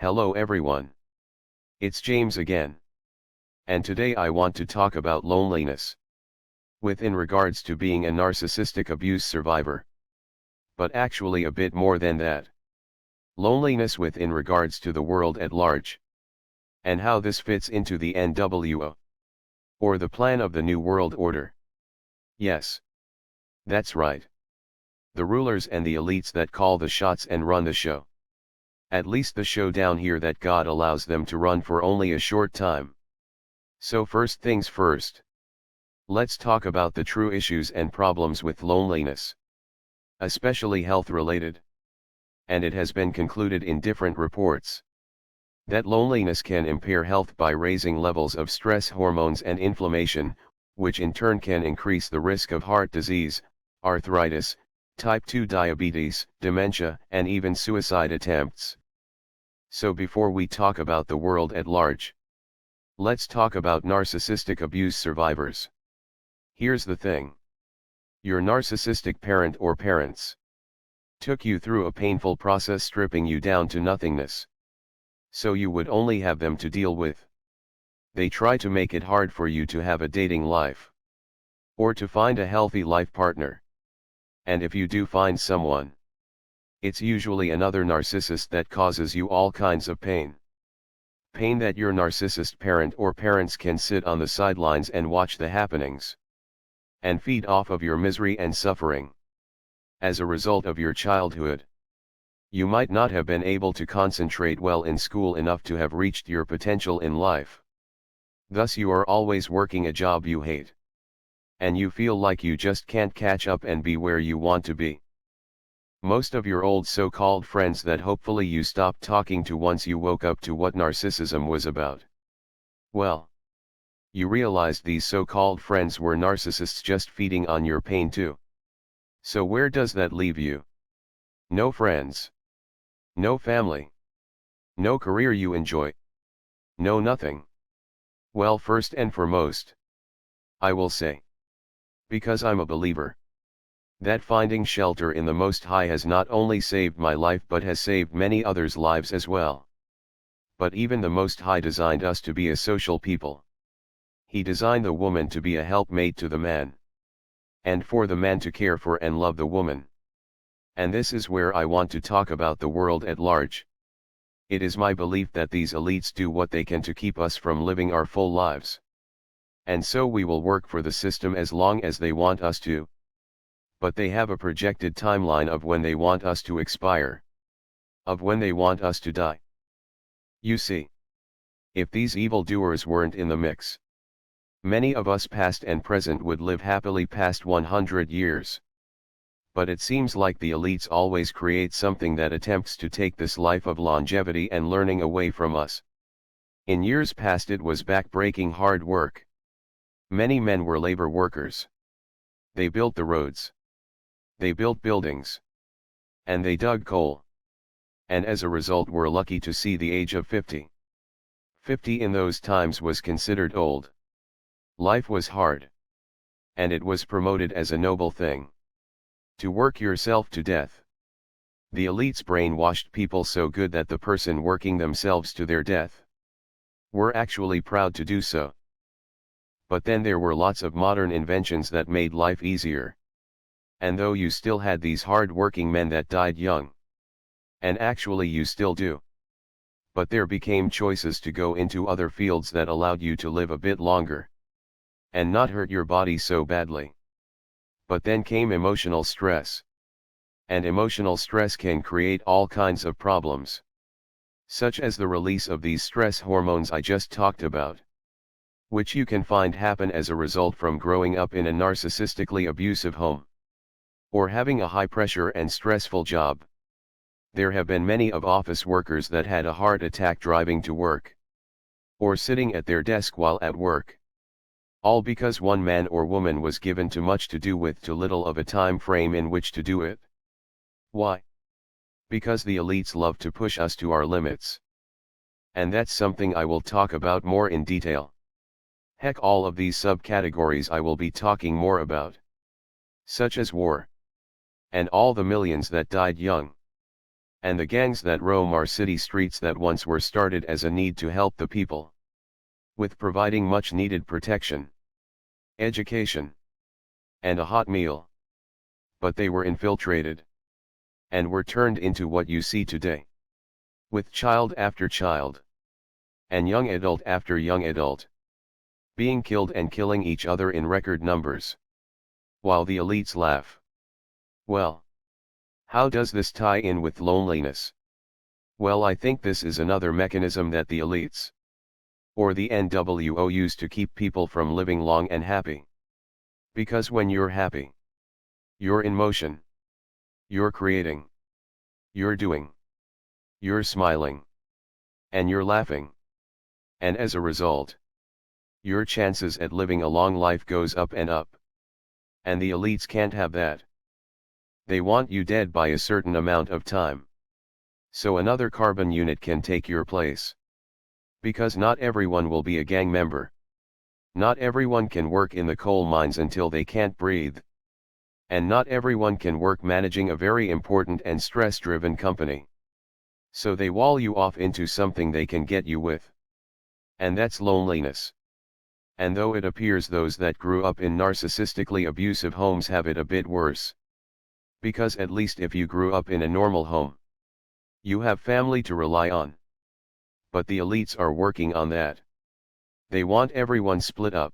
Hello everyone. It's James again. And today I want to talk about loneliness. Within regards to being a narcissistic abuse survivor. But actually a bit more than that. Loneliness within regards to the world at large. And how this fits into the NWO. Or the plan of the New World Order. Yes. That's right. The rulers and the elites that call the shots and run the show. At least the show down here that God allows them to run for only a short time. So first things first. Let's talk about the true issues and problems with loneliness. Especially health related. And it has been concluded in different reports that loneliness can impair health by raising levels of stress hormones and inflammation, which in turn can increase the risk of heart disease, arthritis, type 2 diabetes, dementia, and even suicide attempts. So before we talk about the world at large, let's talk about narcissistic abuse survivors. Here's the thing. Your narcissistic parent or parents took you through a painful process stripping you down to nothingness. So you would only have them to deal with. They try to make it hard for you to have a dating life. Or to find a healthy life partner. And if you do find someone, it's usually another narcissist that causes you all kinds of pain. Pain that your narcissist parent or parents can sit on the sidelines and watch the happenings. And feed off of your misery and suffering. As a result of your childhood, you might not have been able to concentrate well in school enough to have reached your potential in life. Thus you are always working a job you hate. And you feel like you just can't catch up and be where you want to be. Most of your old so-called friends that hopefully you stopped talking to once you woke up to what narcissism was about. Well, you realized these so-called friends were narcissists just feeding on your pain too. So where does that leave you? No friends. No family. No career you enjoy. No nothing. Well, first and foremost, I will say, because I'm a believer, that finding shelter in the Most High has not only saved my life but has saved many others' lives as well. But even the Most High designed us to be a social people. He designed the woman to be a helpmate to the man. And for the man to care for and love the woman. And this is where I want to talk about the world at large. It is my belief that these elites do what they can to keep us from living our full lives. And so we will work for the system as long as they want us to. But they have a projected timeline of when they want us to expire. Of when they want us to die. You see, if these evildoers weren't in the mix, many of us past and present would live happily past 100 years. But it seems like the elites always create something that attempts to take this life of longevity and learning away from us. In years past it was back-breaking hard work. Many men were labor workers. They built the roads. They built buildings. And they dug coal. And as a result were lucky to see the age of 50. 50 in those times was considered old. Life was hard. And it was promoted as a noble thing. To work yourself to death. The elites brainwashed people so good that the person working themselves to their death were actually proud to do so. But then there were lots of modern inventions that made life easier. And though you still had these hard-working men that died young. And actually you still do. But there became choices to go into other fields that allowed you to live a bit longer. And not hurt your body so badly. But then came emotional stress. And emotional stress can create all kinds of problems. Such as the release of these stress hormones I just talked about. Which you can find happen as a result from growing up in a narcissistically abusive home. Or having a high-pressure and stressful job. There have been many of office workers that had a heart attack driving to work. Or sitting at their desk while at work. All because one man or woman was given too much to do with too little of a time frame in which to do it. Why? Because the elites love to push us to our limits. And that's something I will talk about more in detail. Heck, all of these subcategories I will be talking more about. Such as war. And all the millions that died young. and the gangs that roam our city streets that once were started as a need to help the people, with providing much needed protection, education, and a hot meal. But they were infiltrated, and were turned into what you see today, with child after child, and young adult after young adult, being killed and killing each other in record numbers, while the elites laugh. Well, how does this tie in with loneliness? Well, I think this is another mechanism that the elites, or the NWO, use to keep people from living long and happy. Because when you're happy, you're in motion, you're creating, you're doing, you're smiling, and you're laughing. And as a result, your chances at living a long life goes up and up. And the elites can't have that. They want you dead by a certain amount of time, so another carbon unit can take your place. Because not everyone will be a gang member. Not everyone can work in the coal mines until they can't breathe. And not everyone can work managing a very important and stress-driven company. So they wall you off into something they can get you with. And that's loneliness. And though it appears those that grew up in narcissistically abusive homes have it a bit worse. Because at least if you grew up in a normal home, you have family to rely on. But the elites are working on that. They want everyone split up,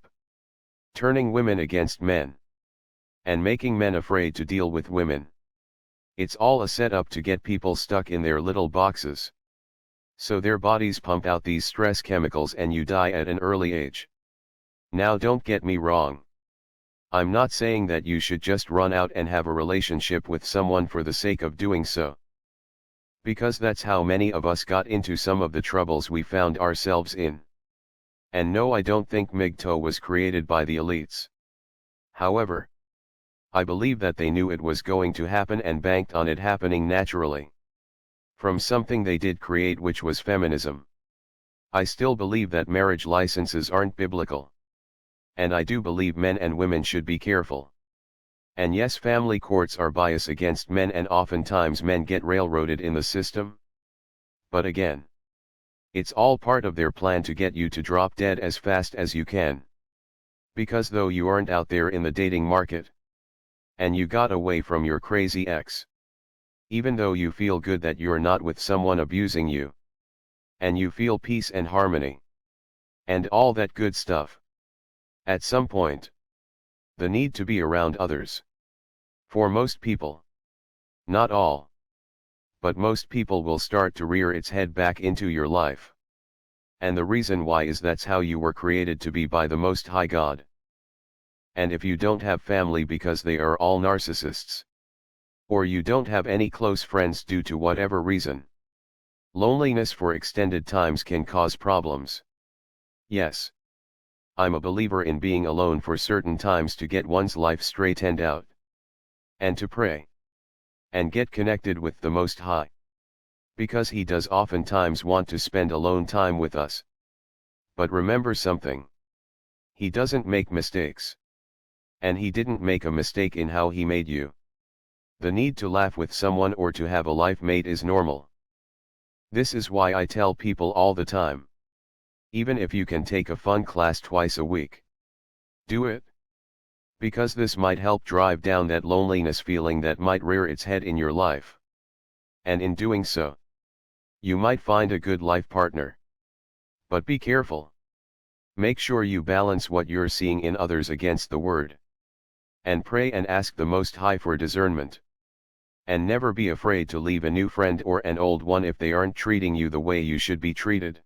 turning women against men, and making men afraid to deal with women. It's all a setup to get people stuck in their little boxes. So their bodies pump out these stress chemicals and you die at an early age. Now don't get me wrong. I'm not saying that you should just run out and have a relationship with someone for the sake of doing so. Because that's how many of us got into some of the troubles we found ourselves in. And no, I don't think MGTOW was created by the elites. However, I believe that they knew it was going to happen and banked on it happening naturally. From something they did create, which was feminism. I still believe that marriage licenses aren't biblical. And I do believe men and women should be careful. And yes, family courts are biased against men and oftentimes men get railroaded in the system. But again, it's all part of their plan to get you to drop dead as fast as you can. Because though you aren't out there in the dating market, and you got away from your crazy ex, even though you feel good that you're not with someone abusing you, and you feel peace and harmony, and all that good stuff, at some point, the need to be around others. For most people, not all, but most people will start to rear its head back into your life. And the reason why is that's how you were created to be by the Most High God. And if you don't have family because they are all narcissists, or you don't have any close friends due to whatever reason, loneliness for extended times can cause problems. Yes, I'm a believer in being alone for certain times to get one's life straightened out, and to pray, and get connected with the Most High. Because He does oftentimes want to spend alone time with us. But remember something. He doesn't make mistakes. And He didn't make a mistake in how He made you. The need to laugh with someone or to have a life mate is normal. This is why I tell people all the time. Even if you can take a fun class twice a week, do it. Because this might help drive down that loneliness feeling that might rear its head in your life. And in doing so, you might find a good life partner. But be careful. Make sure you balance what you're seeing in others against the Word. And pray and ask the Most High for discernment. And never be afraid to leave a new friend or an old one if they aren't treating you the way you should be treated.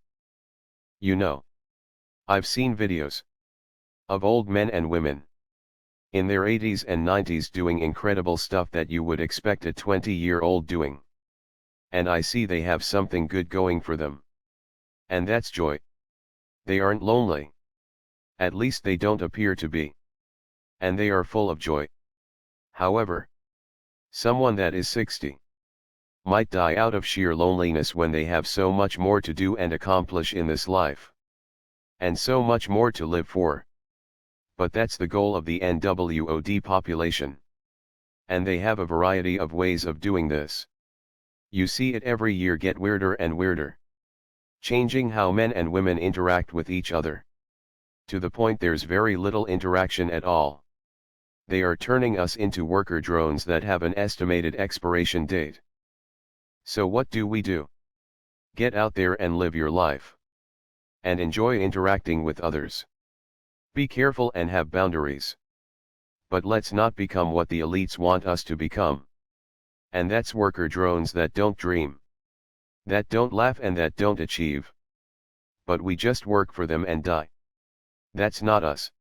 You know, I've seen videos of old men and women in their 80s and 90s doing incredible stuff that you would expect a 20-year-old doing. And I see they have something good going for them. And that's joy. They aren't lonely. At least they don't appear to be. And they are full of joy. However, someone that is 60 might die out of sheer loneliness when they have so much more to do and accomplish in this life. And so much more to live for. But that's the goal of the NWO depopulation. And they have a variety of ways of doing this. You see it every year get weirder and weirder. Changing how men and women interact with each other. To the point there's very little interaction at all. They are turning us into worker drones that have an estimated expiration date. So what do we do? Get out there and live your life. And enjoy interacting with others. Be careful and have boundaries. But let's not become what the elites want us to become. And that's worker drones that don't dream. That don't laugh and that don't achieve. But we just work for them and die. That's not us.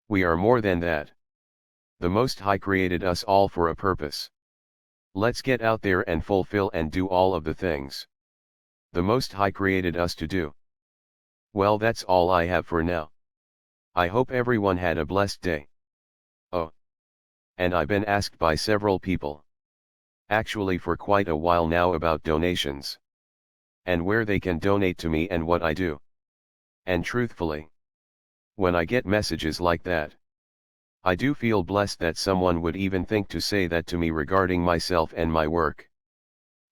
We are more than that. The Most High created us all for a purpose. Let's get out there and fulfill and do all of the things the Most High created us to do. Well, that's all I have for now. I hope everyone had a blessed day. Oh. And I've been asked by several people. Actually for quite a while now about donations. And where they can donate to me and what I do. And truthfully, when I get messages like that, I do feel blessed that someone would even think to say that to me regarding myself and my work.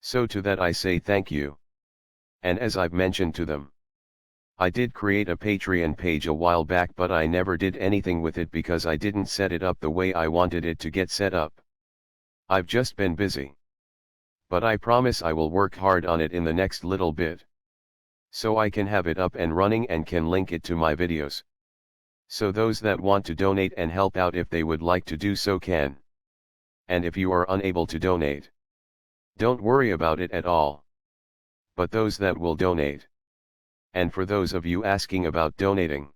So to that I say thank you. And as I've mentioned to them, I did create a Patreon page a while back, but I never did anything with it because I didn't set it up the way I wanted it to get set up. I've just been busy. But I promise I will work hard on it in the next little bit. So I can have it up and running and can link it to my videos. So those that want to donate and help out if they would like to do so can. And if you are unable to donate, don't worry about it at all. But those that will donate. And for those of you asking about donating,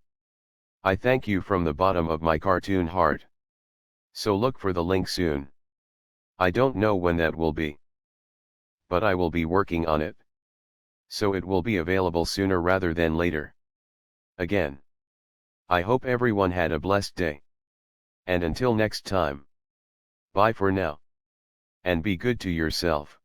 I thank you from the bottom of my cartoon heart. So look for the link soon. I don't know when that will be. But I will be working on it. So it will be available sooner rather than later. Again, I hope everyone had a blessed day. And until next time, bye for now. And be good to yourself.